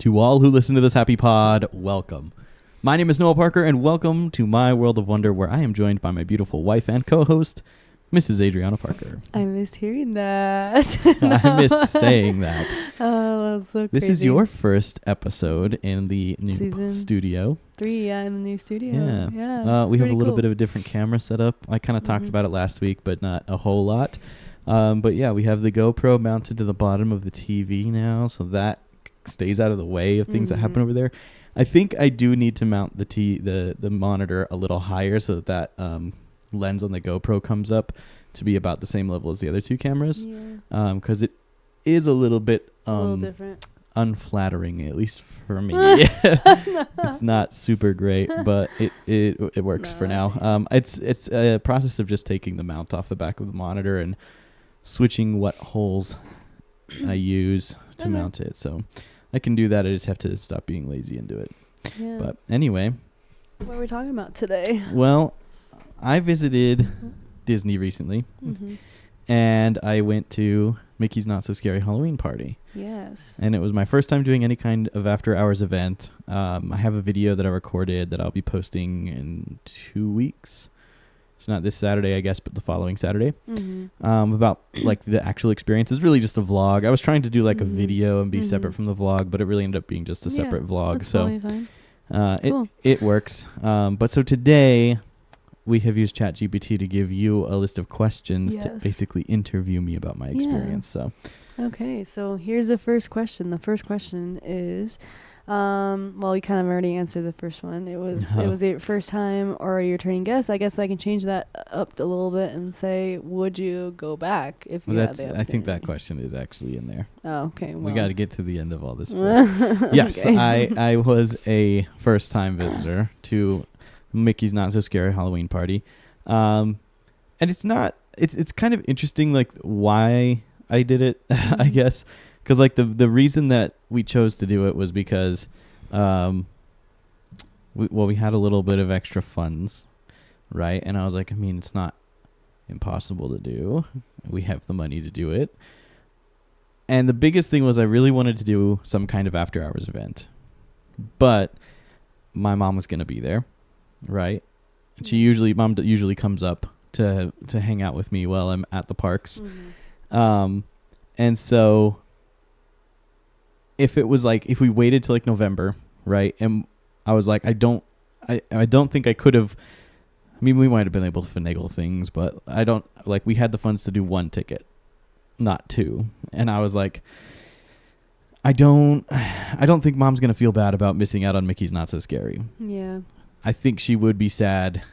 To all who listen to this happy pod, welcome. My name is Noah Parker, and welcome to my world of wonder, where I am joined by my beautiful wife and co-host, Mrs. Adriana Parker. I missed hearing that. I missed saying that. Oh, that was so crazy. This is your first episode in the new Season studio. 3, in the new studio. Yeah. We have a little bit of a different camera setup. I kind of talked about it last week, but not a whole lot. But yeah, we have the GoPro mounted to the bottom of the TV now, so that stays out of the way of things that happen over there. I think I do need to mount the monitor a little higher so that lens on the GoPro comes up to be about the same level as the other two cameras. Yeah. Because it is a little bit different. Unflattering, at least for me. It's not super great, but it works for now. It's a process of just taking the mount off the back of the monitor and switching what holes I use to mount it. So I can do that. I just have to stop being lazy and do it. Yeah. But anyway. What are we talking about today? Well, I visited Disney recently, and I went to Mickey's Not So Scary Halloween Party. Yes. And it was my first time doing any kind of after-hours event. I have a video that I recorded that I'll be posting in 2 weeks. It's not this Saturday, I guess, but the following Saturday. About like the actual experience. It's really just a vlog. I was trying to do like a video and be separate from the vlog, but it really ended up being just a separate vlog. That's So totally fine. Cool. it works. But so today we have used ChatGPT to give you a list of questions to basically interview me about my experience. So okay, so here's the first question. The first question is, well, we kind of already answered the first one. It was your first time or your returning guest. I guess I can change that up a little bit and say, would you go back if you had the opportunity? I think that question is actually in there. Oh, okay. Well. We got to get to the end of all this first. Yes, okay. I was a first-time visitor to Mickey's Not So Scary Halloween Party. And it's kind of interesting, like, why I did it, I guess. Because, like, the reason that we chose to do it was because, we had a little bit of extra funds, right? And I was like, I mean, it's not impossible to do. We have the money to do it. And the biggest thing was I really wanted to do some kind of after-hours event. But my mom was going to be there, right? And mom usually comes up to hang out with me while I'm at the parks. And so if we waited till like November, right? And I was like, I don't think I could have. I mean, we might have been able to finagle things, but we had the funds to do one ticket, not two. And I was like, I don't think mom's going to feel bad about missing out on Mickey's Not So Scary. Yeah. I think she would be sad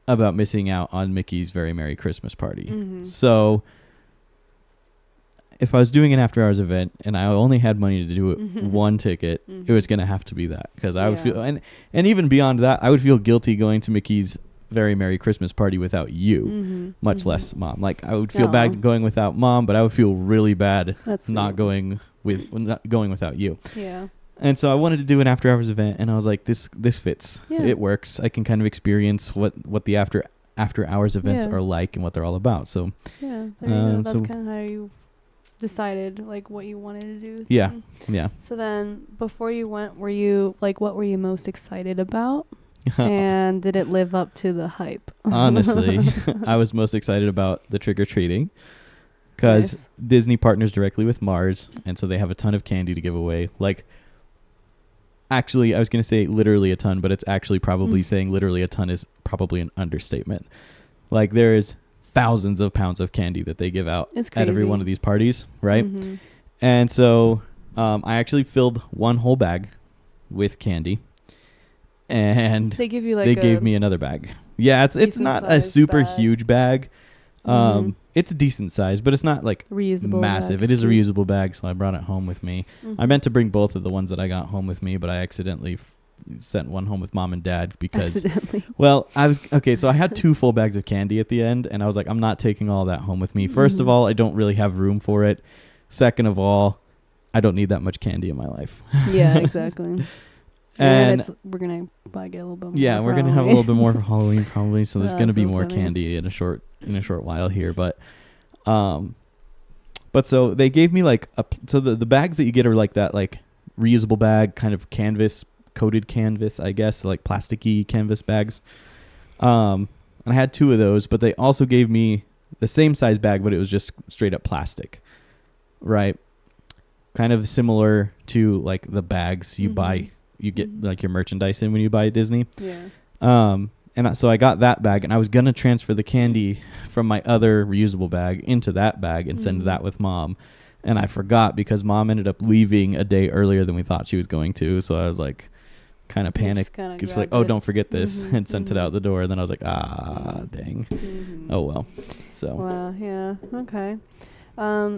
about missing out on Mickey's Very Merry Christmas Party. So if I was doing an after-hours event and I only had money to do it one ticket, it was going to have to be that. Because I would feel, and even beyond that, I would feel guilty going to Mickey's Very Merry Christmas Party without you, much less mom. Like, I would feel bad going without mom, but I would feel really bad not going without you. Yeah. And so I wanted to do an after-hours event, and I was like, this fits. Yeah. It works. I can kind of experience what the after-hours events are like and what they're all about. So yeah, there you go. That's kind of how you decided like what you wanted to do. Yeah. So then, before you went, were you like, what were you most excited about? And did it live up to the hype? Honestly, I was most excited about the trick-or-treating. Because Disney partners directly with Mars, and so they have a ton of candy to give away. Like, actually, I was going to say literally a ton, but it's actually probably saying literally a ton is probably an understatement. Like, there's thousands of pounds of candy that they give out at every one of these parties, right? And so I actually filled one whole bag with candy, and they give you gave me another bag. Yeah, it's not a super huge bag. It's a decent size, but it's not like reusable massive. It is a reusable bag, so I brought it home with me. I meant to bring both of the ones that I got home with me, but I accidentally sent one home with mom and dad because well, so I had 2 full bags of candy at the end, and I was like, I'm not taking all that home with me. First of all, I don't really have room for it. Second of all, I don't need that much candy in my life. Yeah, exactly. And we're gonna probably get a little bit more. Yeah, we're gonna have a little bit more for Halloween probably. So there's gonna be more candy in a short while here. But so they gave me like the bags that you get are like that, like reusable bag, kind of coated canvas, I guess, like plasticky canvas bags. And I had 2 of those, but they also gave me the same size bag, but it was just straight up plastic, right? Kind of similar to like the bags you buy, you get like your merchandise in when you buy at Disney. Yeah. So I got that bag, and I was going to transfer the candy from my other reusable bag into that bag and send that with Mom. And I forgot because Mom ended up leaving a day earlier than we thought she was going to. So I was like, kind of panicked. Just like, oh, don't forget this, and sent it out the door. And then I was like, dang. Oh, well. So. Wow. Yeah. Okay.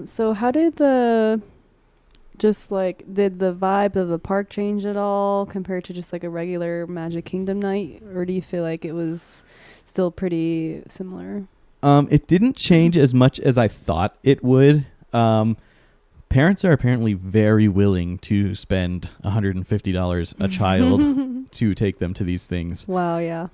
So how did did the vibe of the park change at all compared to just like a regular Magic Kingdom night? Or do you feel like it was still pretty similar? It didn't change as much as I thought it would. Parents are apparently very willing to spend $150 a child to take them to these things. Wow, yeah.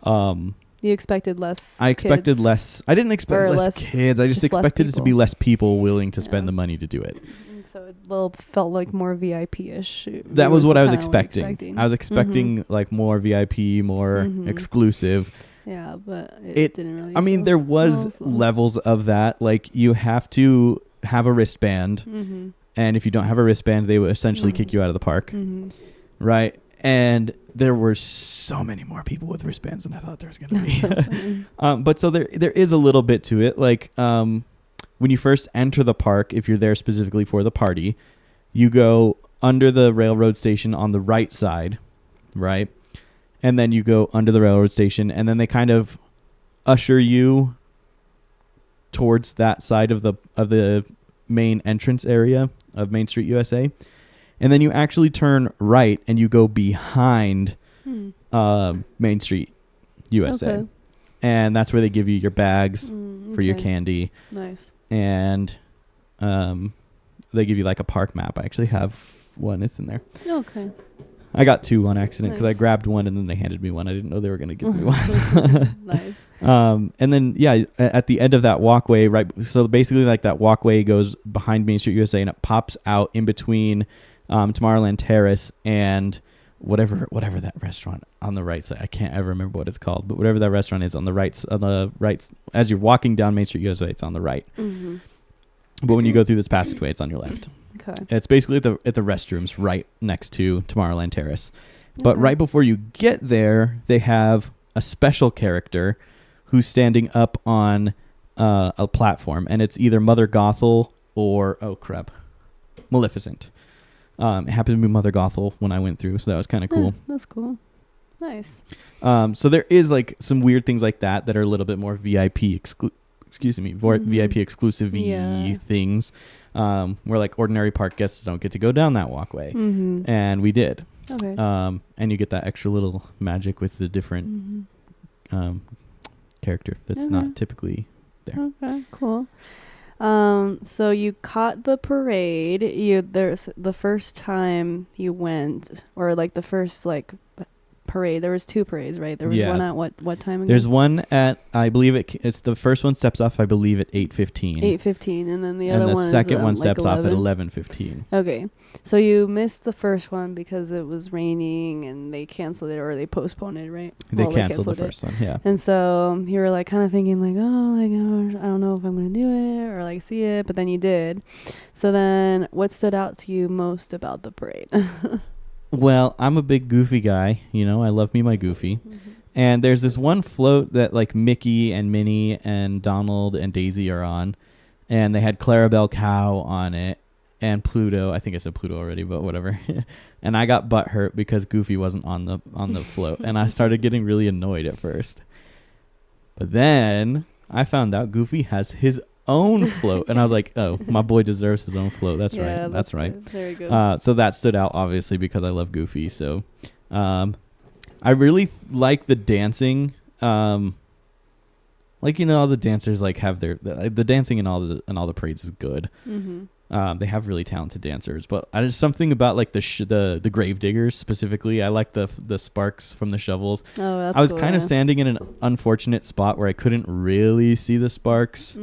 You expected less I expected kids, less. I didn't expect less kids. I just expected it to be less people willing to spend the money to do it. So it felt like more VIP-ish. That was what I was expecting. I was expecting like more VIP, more exclusive. Yeah, but it didn't really. I mean, there was levels of that. Like you have to have a wristband, and if you don't have a wristband, they would essentially kick you out of the park, right? And there were so many more people with wristbands than I thought there was going to be. So but so there is a little bit to it. Like when you first enter the park, if you're there specifically for the party, you go under the railroad station on the right side, right? And then you go under the railroad station, and then they kind of usher you towards that side of the main entrance area of Main Street USA. And then you actually turn right and you go behind Main Street USA. Okay. And that's where they give you your bags for your candy. Nice. And they give you like a park map. I actually have one. It's in there. Okay. I got 2 on accident because I grabbed one and then they handed me one. I didn't know they were going to give me one. Nice. And then, yeah, at the end of that walkway, right? So basically like that walkway goes behind Main Street USA and it pops out in between Tomorrowland Terrace and whatever that restaurant on the right side. I can't ever remember what it's called, but whatever that restaurant is on the right, as you're walking down Main Street USA, it's on the right. But when you go through this passageway, it's on your left. Okay. It's basically at the restrooms right next to Tomorrowland Terrace. But right before you get there, they have a special character who's standing up on a platform, and it's either Mother Gothel or Maleficent. It happened to be Mother Gothel when I went through, so that was kind of cool. That's cool. Nice. So there is like some weird things like that are a little bit more VIP VIP exclusive things, where like ordinary park guests don't get to go down that walkway, and we did. Okay. And you get that extra little magic with the different character that's not typically there. Okay, cool. So you caught the parade. There's the first time you went, or like the first like parade. There was 2 parades, right? There was one at what time again? There's one at, I believe it's the first one steps off, I believe, at 8:15. 8:15, and then the other one. And the second one steps like off at 11:15. Okay, so you missed the first one because it was raining and they canceled it, or they postponed it, right? They canceled the first one, yeah. And so you were like kind of thinking like, I don't know if I'm gonna do it or like see it, but then you did. So then, what stood out to you most about the parade? Well, I'm a big Goofy guy. You know, I love me my Goofy. And there's this one float that like Mickey and Minnie and Donald and Daisy are on. And they had Clarabelle Cow on it and Pluto. I think I said Pluto already, but whatever. And I got butthurt because Goofy wasn't on the float. And I started getting really annoyed at first. But then I found out Goofy has his own float, and I was like, oh, my boy deserves his own float. That's right. That's right. Very good. So that stood out obviously because I love Goofy. So I really like the dancing. Like, you know, all the dancers like have the dancing in all the parades is good. They have really talented dancers, but there's something about like the grave diggers specifically. I like the sparks from the shovels. Oh, that's I was cool, kind of standing in an unfortunate spot where I couldn't really see the sparks.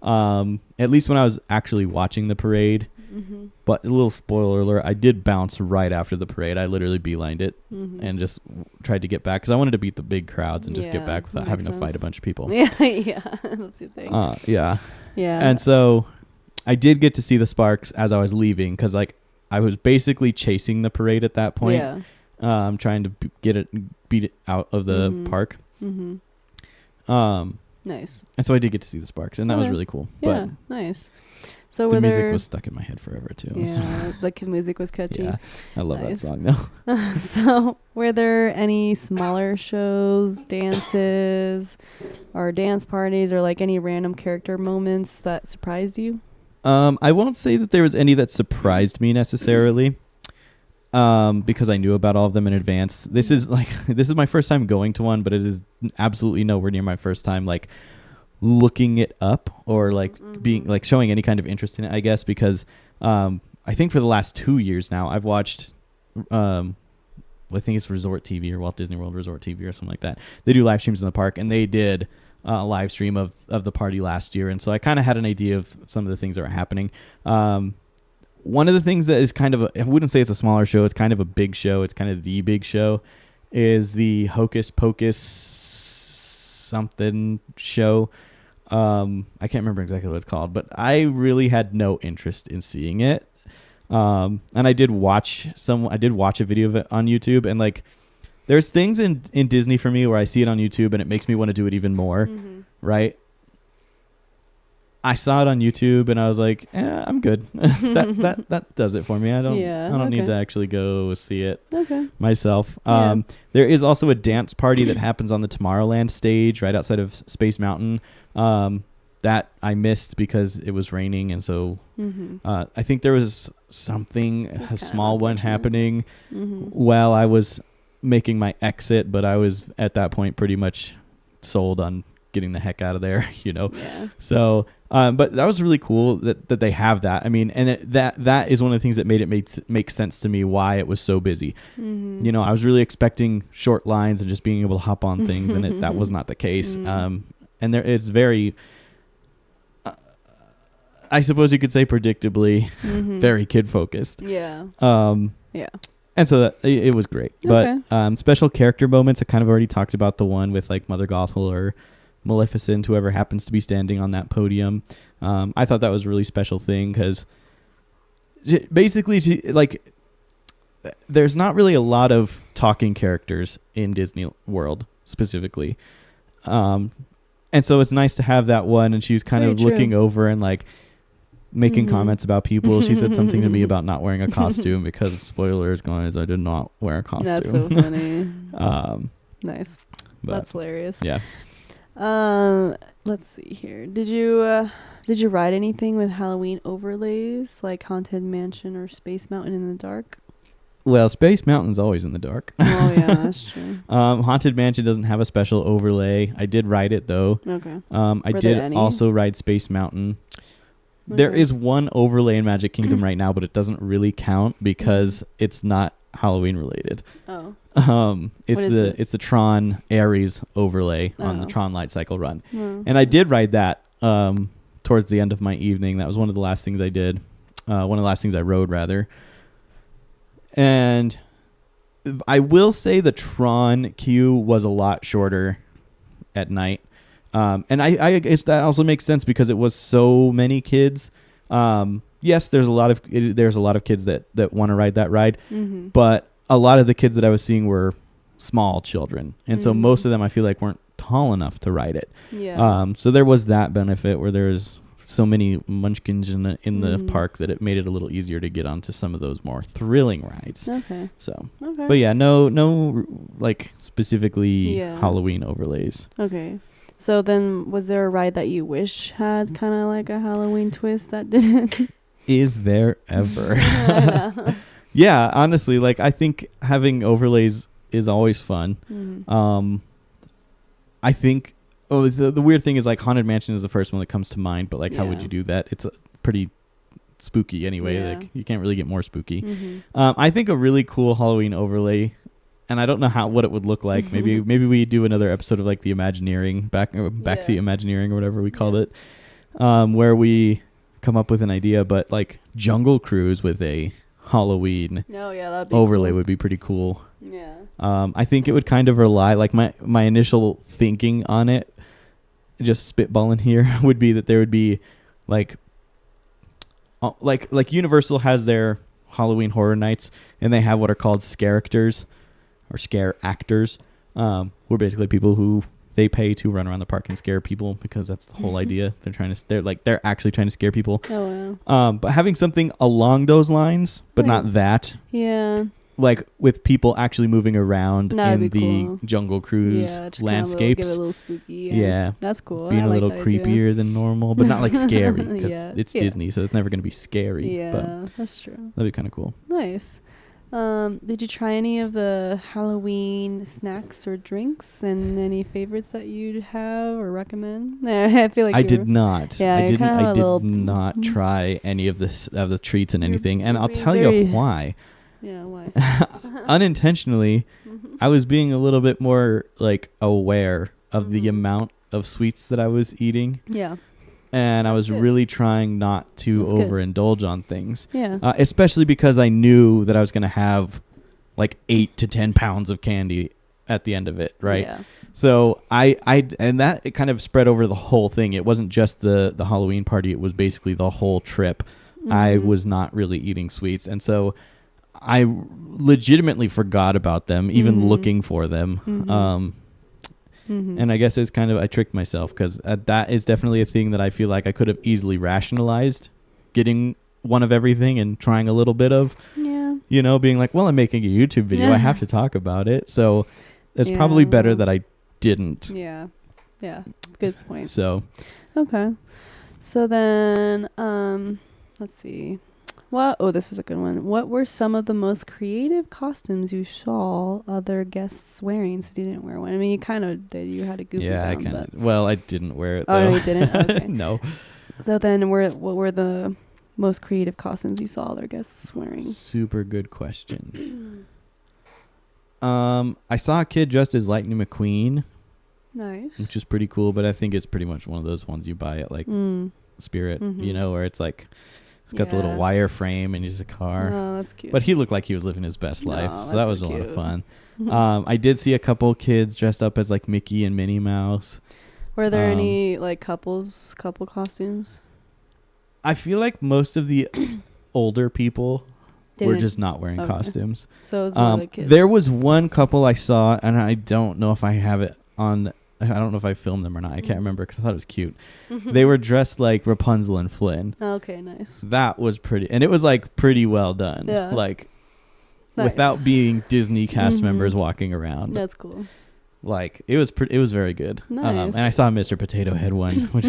At least when I was actually watching the parade. Mm-hmm. But a little spoiler alert, I did bounce right after the parade. I literally beelined it and just tried to get back because I wanted to beat the big crowds and just get back without having to fight a bunch of people. Yeah, that's the thing. Yeah. Yeah. And so I did get to see the sparks as I was leaving because like I was basically chasing the parade at that point. Yeah. Trying to beat it out of the park. Mm-hmm. Nice. And so I did get to see the sparks, and that was really cool. Yeah, but nice. So the music was stuck in my head forever too. Yeah, the music was catchy. Yeah, I love that song though. So were there any smaller shows, dances, or dance parties, or like any random character moments that surprised you? I won't say that there was any that surprised me necessarily. Because I knew about all of them in advance. This is my first time going to one, but it is absolutely nowhere near my first time like looking it up or like being like showing any kind of interest in it, I guess, because I think for the last 2 years now I've watched I think it's Resort TV or Walt Disney World Resort TV or something like that. They do live streams in the park, and they did a live stream of the party last year, and so I kind of had an idea of some of the things that were happening. One of the things that is kind of I wouldn't say it's a smaller show. It's kind of a big show. It's kind of the big show is the Hocus Pocus something show. I can't remember exactly what it's called, but I really had no interest in seeing it. And I did watch a video of it on YouTube, and like there's things in Disney for me where I see it on YouTube and it makes me want to do it even more. Right. I saw it on YouTube and I was like, I'm good. that does it for me. I don't need to actually go see it myself. There is also a dance party that happens on the Tomorrowland stage right outside of Space Mountain that I missed because it was raining. And so I think there was a small one happening while I was making my exit, but I was at that point pretty much sold on getting the heck out of there, So but that was really cool that they have that. I mean, and that is one of the things that made it make sense to me why it was so busy. I was really expecting short lines and just being able to hop on things, and that was not the case. And it's very I suppose you could say predictably very kid focused. And so that it was great. But special character moments, I kind of already talked about the one with like Mother Gothel or Maleficent, whoever happens to be standing on that podium. I thought that was a really special thing because basically there's not really a lot of talking characters in Disney World specifically. And so it's nice to have that one. And she was kind of looking over and like making comments about people. She said something to me about not wearing a costume because spoilers, guys, I did not wear a costume. That's so funny. Nice. That's hilarious. Yeah. Let's see here. Did you ride anything with Halloween overlays like Haunted Mansion or Space Mountain in the dark? Well, Space Mountain's always in the dark. Oh yeah, that's true. Haunted Mansion doesn't have a special overlay. I did ride it though. Okay. I did also ride Space Mountain. Okay. There is one overlay in Magic Kingdom right now, but it doesn't really count because it's not Halloween related. Oh. It's the Tron Ares overlay on the Tron Light Cycle run. And I did ride that towards the end of my evening. That was one of the last things I did. One of the last things I rode, rather. And I will say the Tron queue was a lot shorter at night. And I guess that also makes sense because it was so many kids. Yes, there's a lot of kids that want to ride that ride, but a lot of the kids that I was seeing were small children, and so most of them I feel like weren't tall enough to ride it. Yeah. So there was that benefit where there's so many munchkins in the park that it made it a little easier to get onto some of those more thrilling rides. Okay. So, but yeah, no like specifically Halloween overlays. Okay. So then, was there a ride that you wish had kind of like a Halloween twist that didn't? Is there ever? Yeah, honestly, like I think having overlays is always fun. I think the weird thing is like Haunted Mansion is the first one that comes to mind, but like how would you do that? It's pretty spooky anyway. Like you can't really get more spooky. I think a really cool Halloween overlay, and I don't know what it would look like. Maybe we do another episode of like the Imagineering backseat Imagineering or whatever we called it, where we come up with an idea, but like Jungle Cruise with a Halloween that'd be overlay cool. would be pretty cool. Yeah. I think it would kind of rely, like my initial thinking on it, just spitballing here, would be that there would be like Universal has their Halloween Horror Nights, and they have what are called scarectors or scare actors, who are basically people who they pay to run around the park and scare people, because that's the whole idea. They're actually trying to scare people. Oh wow. But having something along those lines, but not that. Yeah. Like with people actually moving around That'd in be the cool. Jungle Cruise just landscapes. give it a little spooky. Yeah. That's cool. Being I a like little that idea. creepier than normal, but not like scary, because Yeah. it's Disney, so it's never going to be scary. Yeah, But that's true. that'd be kind of cool. Nice. Did you try any of the Halloween snacks or drinks, and any favorites that you'd have or recommend? I feel like I did not. Yeah, I you're kind of I a did little- not try any of the treats and You're anything, and I'll being tell you very- why. Yeah, why? Unintentionally, I was being a little bit more like aware of the amount of sweets that I was eating, Yeah. and I was good. really trying not to That's good. overindulge on things. Yeah. Especially because I knew that I was going to have like 8 to 10 pounds of candy at the end of it, right? Yeah. So and that it kind of spread over the whole thing. It wasn't just the Halloween party. It was basically the whole trip. I was not really eating sweets. And so I legitimately forgot about them, even looking for them. And I guess it's kind of, I tricked myself, because that is definitely a thing that I feel like I could have easily rationalized getting one of everything and trying a little bit of, being like, well, I'm making a YouTube video. I have to talk about it. So it's probably better that I didn't. Yeah. Yeah. Good point. So. Okay. So then, let's see. This is a good one. What were some of the most creative costumes you saw other guests wearing since you didn't wear one? I mean, you kind of did. You had a goofy Yeah, I gown, kind of. but- Well, I didn't wear it, though. Oh, no, you didn't? Okay. No. So then what were the most creative costumes you saw other guests wearing? Super good question. I saw a kid dressed as Lightning McQueen, Nice. which is pretty cool, but I think it's pretty much one of those ones you buy at like Spirit, where it's like it's got the little wire frame and he's a car. Oh, that's cute. But he looked like he was living his best life, Oh, so that was that's a so lot of cute. fun. I did see a couple kids dressed up as like Mickey and Minnie Mouse. Were there any like couple costumes? I feel like most of the older people were Didn't- just not wearing okay. costumes. So it was more the kids. There was one couple I saw, and I don't know if I have it on. I don't know if I filmed them or not. I can't remember, because I thought it was cute. They were dressed like Rapunzel and Flynn. Okay, nice. That was pretty, and it was like pretty well done. Yeah. Like Nice. without being Disney cast members walking around. That's cool. Like it was it was very good. Nice. And I saw Mr. Potato Head one, which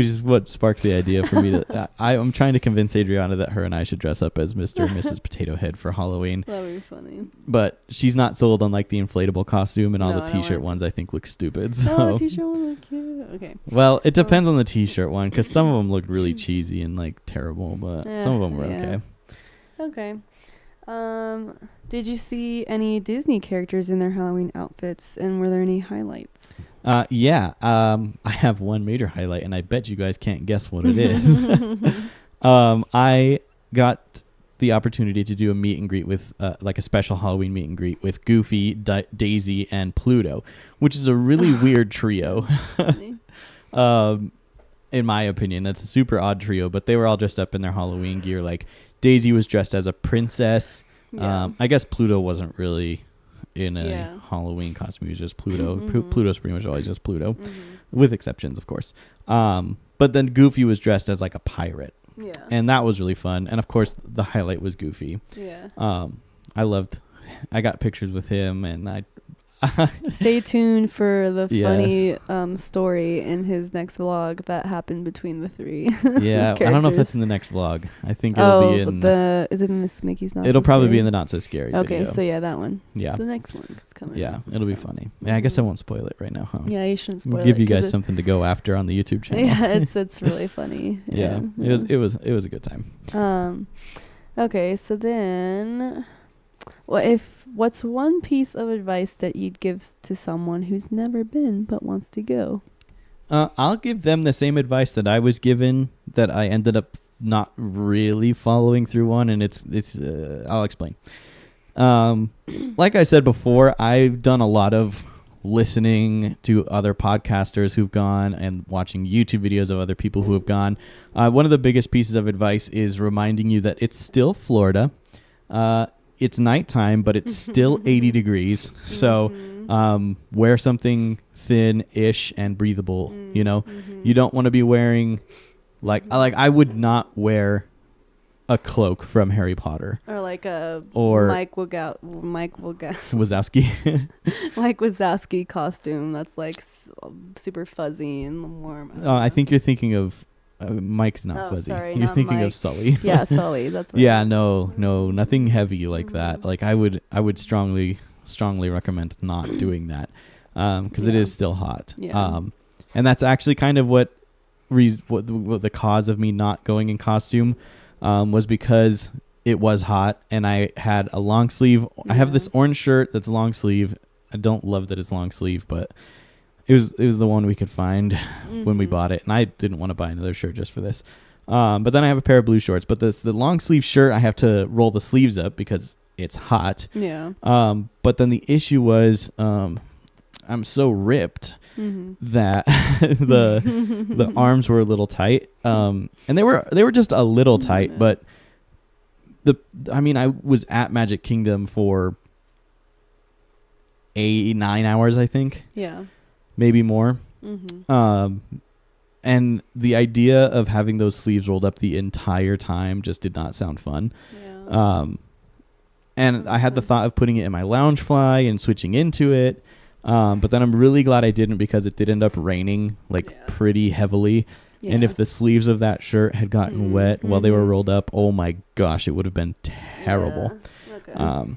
is what sparked the idea for me to. I'm trying to convince Adriana that her and I should dress up as Mr. and Mrs. Potato Head for Halloween. That would be funny. But she's not sold on like the inflatable costume, and all No, the I don't T-shirt want ones I think look stupid. Oh, So the t-shirt one look cute. Okay. well, it depends on the T-shirt one, because some of them looked really cheesy and like terrible, but some of them were okay. Okay. Did you see any Disney characters in their Halloween outfits, and were there any highlights? Yeah. I have one major highlight, and I bet you guys can't guess what it is. I got the opportunity to do a meet and greet with, like a special Halloween meet and greet with Goofy, Daisy, and Pluto, which is a really weird trio. In my opinion, that's a super odd trio, but they were all dressed up in their Halloween gear. Like Daisy was dressed as a princess. Yeah. I guess Pluto wasn't really in a Yeah. Halloween costume. He was just Pluto. Pluto's pretty much always just Pluto, with exceptions, of course. But then Goofy was dressed as like a pirate, Yeah. and that was really fun. And of course, the highlight was Goofy. Yeah. I got pictures with him, and I Stay tuned for the Yes. funny story in his next vlog that happened between the three. Yeah, I don't know if that's in the next vlog. I think it'll Oh, be in. is it in this Mickey's Not It'll So probably be Scary? in the Not So Scary. Okay, video. so yeah, that one. Yeah, The next one is coming. yeah, up, it'll be so. funny. Yeah, I guess I won't spoil it right now, huh? Yeah, you shouldn't We'll spoil give it. you 'cause guys something to go after on the YouTube channel. Yeah, it's really funny. Yeah, it was a good time. Okay, so then, what's one piece of advice that you'd give to someone who's never been but wants to go? I'll give them the same advice that I was given that I ended up not really following through on, and it's I'll explain. Like I said before, I've done a lot of listening to other podcasters who've gone and watching YouTube videos of other people who have gone. One of the biggest pieces of advice is reminding you that it's still Florida. It's nighttime, but it's still 80 degrees. So wear something thin-ish and breathable. You know, you don't want to be wearing I would not wear a cloak from Harry Potter or like a Mike Wazowski Mike Wazowski costume that's like super fuzzy and warm. I think you're thinking of Mike's not fuzzy. Sorry, you're not thinking Mike. of Sully. Yeah, Sully. That's what yeah. No, nothing heavy like that. Like I would strongly recommend not doing that because it is still hot. Yeah. And that's actually kind of what the cause of me not going in costume. Was because it was hot and I had a long sleeve. I have this orange shirt that's long sleeve. I don't love that it's long sleeve, but it was the one we could find when we bought it, and I didn't want to buy another shirt just for this. But then I have a pair of blue shorts. But the long sleeve shirt, I have to roll the sleeves up because it's hot. Yeah. But then the issue was I'm so ripped that the arms were a little tight, and they were just a little tight. But I was at Magic Kingdom for 8-9 hours, I think. Yeah, maybe more. And the idea of having those sleeves rolled up the entire time just did not sound fun. Yeah. And I had the thought of putting it in my Loungefly and switching into it. But then I'm really glad I didn't because it did end up raining pretty heavily. Yeah. And if the sleeves of that shirt had gotten wet while they were rolled up, oh my gosh, it would have been terrible. Yeah. Okay.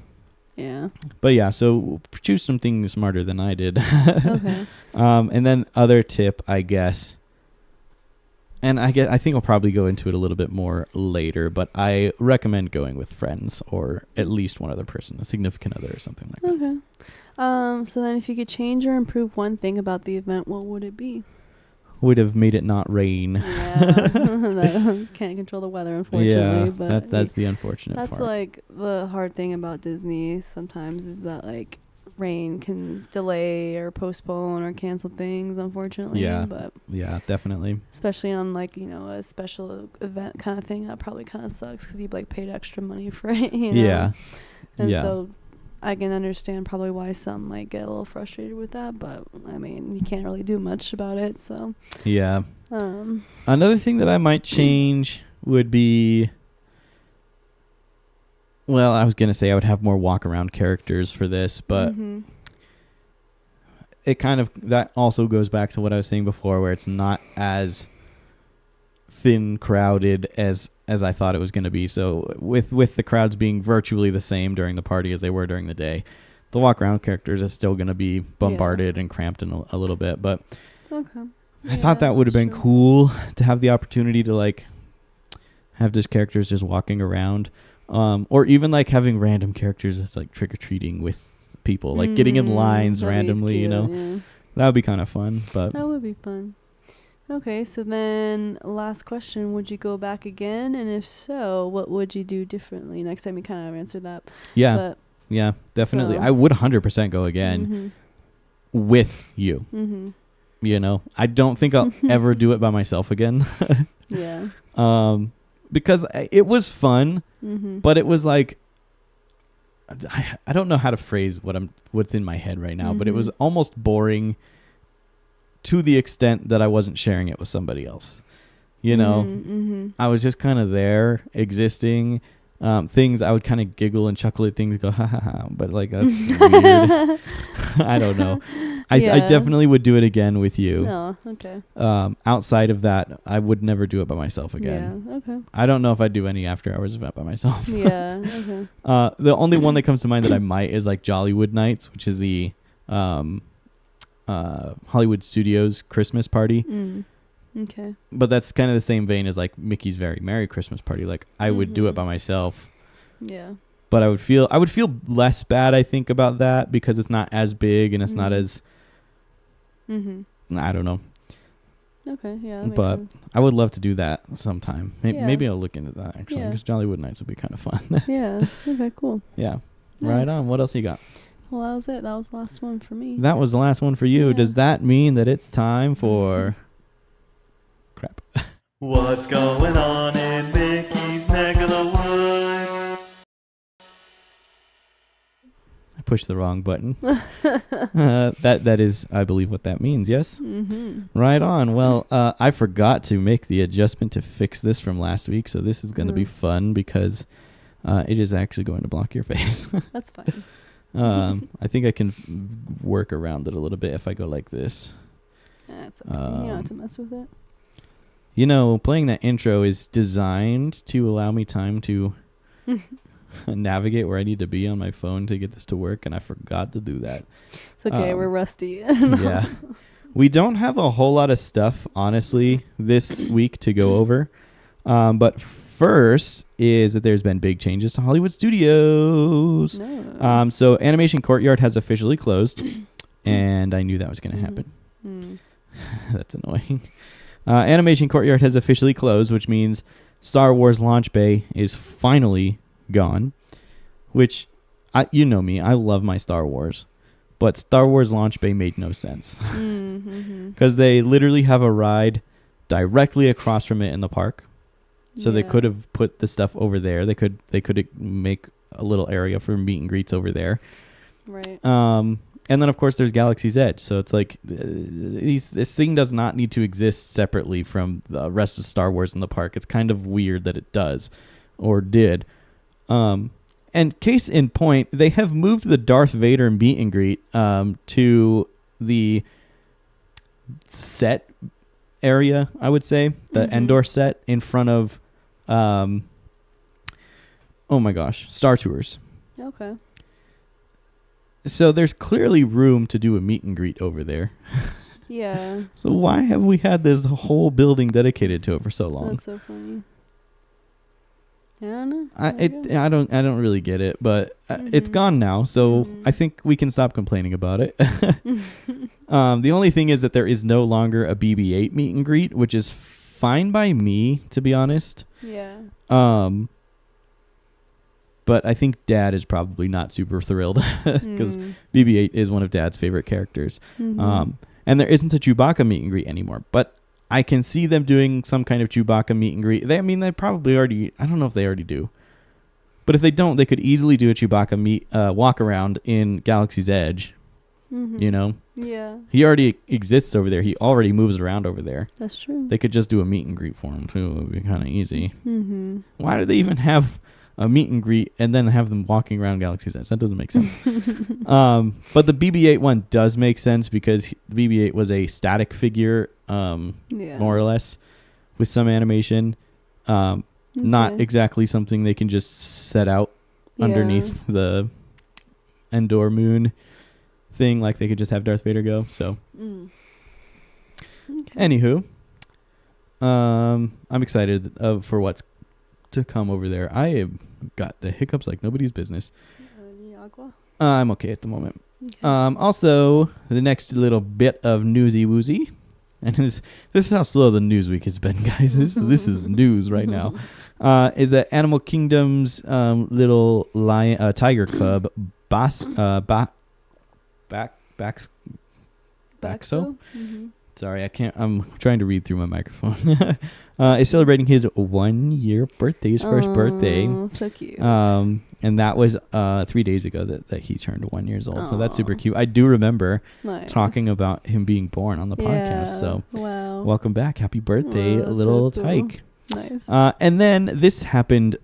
Yeah. But yeah, so choose something smarter than I did. Okay. And then other tip, I guess, and I think I'll probably go into it a little bit more later, but I recommend going with friends or at least one other person, a significant other or something like that. Okay. So then if you could change or improve one thing about the event, what would it be? Would have made it not rain. Yeah. Can't control the weather, unfortunately. Yeah, but that's the unfortunate part. That's like the hard thing about Disney sometimes is that like rain can delay or postpone or cancel things, unfortunately. Yeah. But yeah, definitely. especially on like, a special event kind of thing, that probably kind of sucks because you've like paid extra money for it, Yeah. And so I can understand probably why some might get a little frustrated with that, but I mean, you can't really do much about it, so. Yeah. Another thing that I might change would be, well, I was going to say I would have more walk around characters for this, but it kind of, that also goes back to what I was saying before, where it's not as thin crowded as I thought it was going to be. So with the crowds being virtually the same during the party as they were during the day, the walk around characters are still going to be bombarded and cramped in a little bit. But I thought that would have been cool to have the opportunity to like have just characters just walking around, or even like having random characters just like trick or treating with people, like getting in lines randomly. Cute, that would be kind of fun. But that would be fun. Okay, so then last question, would you go back again? And if so, what would you do differently? Next time you kind of answered that. Yeah. But yeah, definitely. I would 100% go again with you. I don't think I'll ever do it by myself again. Yeah. Because it was fun, but it was like, I don't know how to phrase what's in my head right now, but it was almost boring to the extent that I wasn't sharing it with somebody else. I was just kind of there existing. Things I would kind of giggle and chuckle at things, go ha ha ha, but like that's weird. I don't know. I definitely would do it again with you. Oh, okay. Outside of that, I would never do it by myself again. Yeah, okay. I don't know if I'd do any after hours event by myself. Yeah, okay. The only one that comes to mind that I might is like Jollywood Nights, which is the Hollywood Studios Christmas party. Okay. But that's kind of the same vein as like Mickey's Very Merry Christmas Party. Like I would do it by myself. Yeah. But I would feel less bad, I think, about that because it's not as big and it's not as I don't know. Okay, yeah, that makes But sense. I would love to do that sometime. Yeah. Maybe I'll look into that, actually, Yeah. because Jollywood Nights would be kind of fun. Yeah. Okay, cool. Yeah. Nice. Right on. What else you got? Well, that was it. That was the last one for me. That was the last one for you. Yeah. Does that mean that it's time for... crap. What's going on in Mickey's neck of the woods? I pushed the wrong button. That is, I believe, what that means, yes? Mm-hmm. Right on. Well, I forgot to make the adjustment to fix this from last week, so this is going to be fun because it is actually going to block your face. That's fine. I think I can work around it a little bit if I go like this. That's okay. You don't have to mess with it. You know, playing that intro is designed to allow me time to navigate where I need to be on my phone to get this to work, and I forgot to do that. It's okay. We're rusty. Yeah. We don't have a whole lot of stuff, honestly, this week to go over. But first is that there's been big changes to Hollywood Studios. No. So Animation Courtyard has officially closed, and I knew that was going to happen. Mm. That's annoying. Animation Courtyard has officially closed, which means Star Wars Launch Bay is finally gone. Which, you know me, I love my Star Wars. But Star Wars Launch Bay made no sense. Because they literally have a ride directly across from it in the park. So they could have put the stuff over there. They could make a little area for meet and greets over there. Right. And then, of course, there's Galaxy's Edge. So it's like this thing does not need to exist separately from the rest of Star Wars in the park. It's kind of weird that it does or did. And case in point, they have moved the Darth Vader meet and greet to the set area, I would say. The Endor set in front of, oh my gosh, Star Tours. Okay. So there's clearly room to do a meet and greet over there. Yeah. So why have we had this whole building dedicated to it for so long? That's so funny. I don't know. I don't really get it, but it's gone now, so I think we can stop complaining about it. The only thing is that there is no longer a BB-8 meet and greet, which is fine by me, to be honest. Yeah. But I think Dad is probably not super thrilled because BB-8 is one of Dad's favorite characters. And there isn't a Chewbacca meet and greet anymore, but I can see them doing some kind of Chewbacca meet and greet. They probably already, I don't know if they already do. But if they don't, they could easily do a Chewbacca walk around in Galaxy's Edge. You know? Yeah. He already exists over there. He already moves around over there. That's true. They could just do a meet and greet for him, too. It would be kind of easy. Why do they even have a meet and greet and then have them walking around Galaxy's Edge? That doesn't make sense. But the BB-8 one does make sense because the BB-8 was a static figure, more or less, with some animation. Not exactly something they can just set out underneath the Endor moon thing, like they could just have Darth Vader go. So, anywho, I'm excited for what's to come over there. I have got the hiccups like nobody's business. I'm okay at the moment. Okay. Also, the next little bit of newsy woozy, and this is how slow the news week has been, guys. This is news right now. Is that Animal Kingdom's little lion, tiger cub, Baxo. Sorry, I can't. I'm trying to read through my microphone. Is celebrating his 1 year birthday, his first birthday. So cute. And that was 3 days ago that he turned 1 year old. So that's super cute. I do remember talking about him being born on the podcast. So welcome back. Happy birthday, little tyke. Nice. And then this happened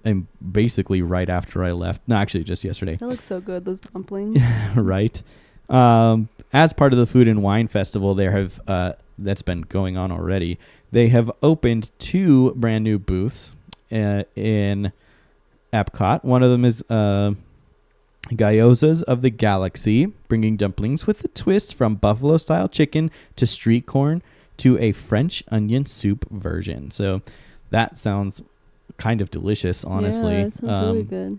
basically right after I left. No, actually just yesterday. That looks so good, those dumplings. Right. As part of the Food and Wine Festival, there have that's been going on already. They have opened 2 brand new booths in Epcot. One of them is Gyozas of the Galaxy, bringing dumplings with a twist from buffalo-style chicken to street corn to a French onion soup version. So that sounds kind of delicious, honestly. Yeah, it sounds really good.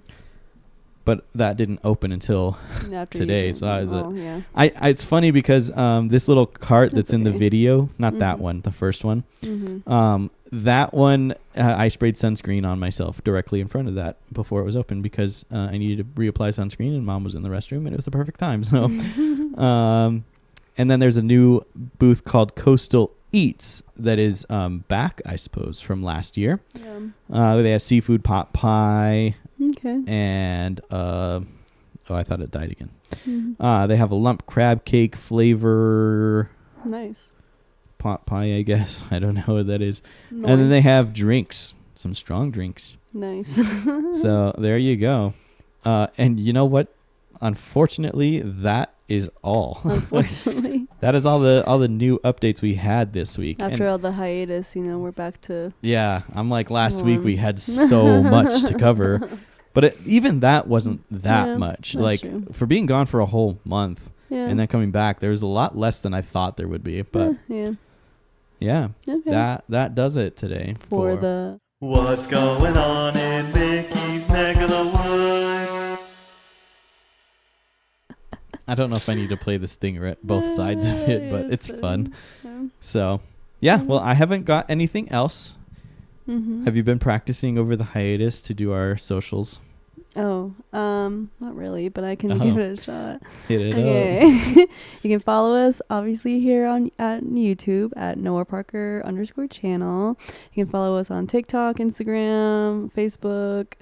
but that didn't open until After today. So I was yeah. it's funny because this little cart that's in the okay. video, not that Mhm. one, the first one, Mm-hmm. that one, I sprayed sunscreen on myself directly in front of that before it was open because I needed to reapply sunscreen, and Mom was in the restroom, and it was the perfect time. So, and then there's a new booth called Coastal Eats that is back, I suppose, from last year. Yeah. They have seafood pot pie Okay. and I thought it died again. Mhm. They have a lump crab cake flavor Nice. pot pie, I guess. I don't know what that is. And then they have drinks, some strong drinks. Nice. So there you go. And you know what? Unfortunately, that is all. Unfortunately. That is all the new updates we had this week. After And all the hiatus, we're back to. yeah, I'm like last week we had so much to cover, but even that wasn't that much. that's Like true. for being gone for a whole month Yeah. and then coming back, there was a lot less than I thought there would be. But yeah. yeah, Okay. that does it today For the. What's going on in Mickey's neck of the woods? I don't know if I need to play this thing at both sides of it, but it's fun. Yeah. So yeah, well, I haven't got anything else. Mm-hmm. Have you been practicing over the hiatus to do our socials? Oh, not really, but I can Oh. give it a shot. Hit it up. Okay. You can follow us obviously here at YouTube at Noah Parker _channel. You can follow us on TikTok, Instagram, Facebook.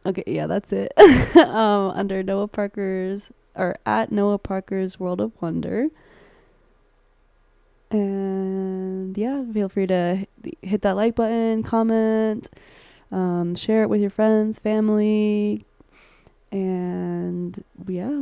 Okay, yeah, that's it. Under Noah Parker's or at Noah Parker's World of Wonder. And yeah, feel free to hit that like button, comment, share it with your friends, family, and yeah,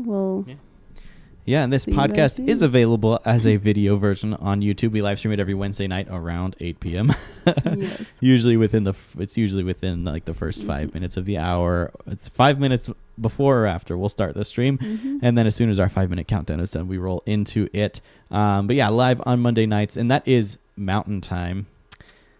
Yeah, and this See you guys podcast soon. is available as a video version on YouTube. We live stream it every Wednesday night around 8 p.m. yes. Usually within like the first 5 minutes of the hour. It's 5 minutes before or after we'll start the stream. Mm-hmm. And then as soon as our 5-minute countdown is done, we roll into it. But yeah, live on Monday nights, and that is Mountain Time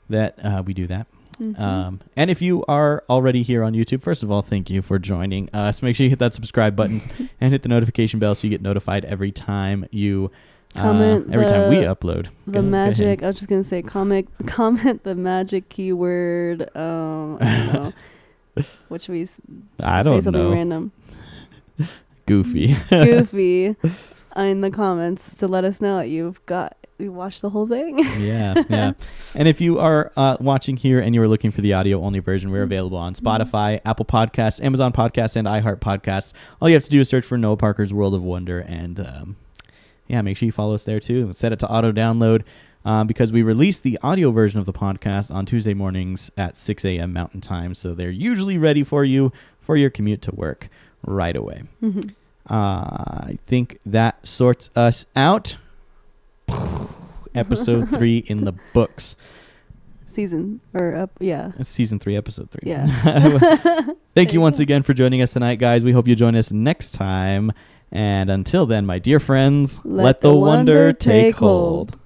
that we do that. Mm-hmm. And if you are already here on YouTube, first of all, thank you for joining us. Make sure you hit that subscribe button and hit the notification bell so you get notified every time you Comment every time we upload. The magic. I was just gonna say comment the magic keyword. I don't know. What should we I say? don't Something know. random. Goofy. Goofy in the comments to let us know that you watched the whole thing. Yeah. And if you are watching here and you are looking for the audio only version, we're available on Spotify, Apple Podcasts, Amazon Podcasts, and iHeart Podcasts. All you have to do is search for Noah Parker's World of Wonder, and make sure you follow us there too. Set it to auto download because we release the audio version of the podcast on Tuesday mornings at 6 a.m. Mountain Time, so they're usually ready for you for your commute to work right away. Mm-hmm. I think that sorts us out. Episode 3 in the books. Season 3, Episode 3. Yeah. Thank you once again for joining us tonight, guys. We hope you join us next time. And until then, my dear friends, let the wonder take hold.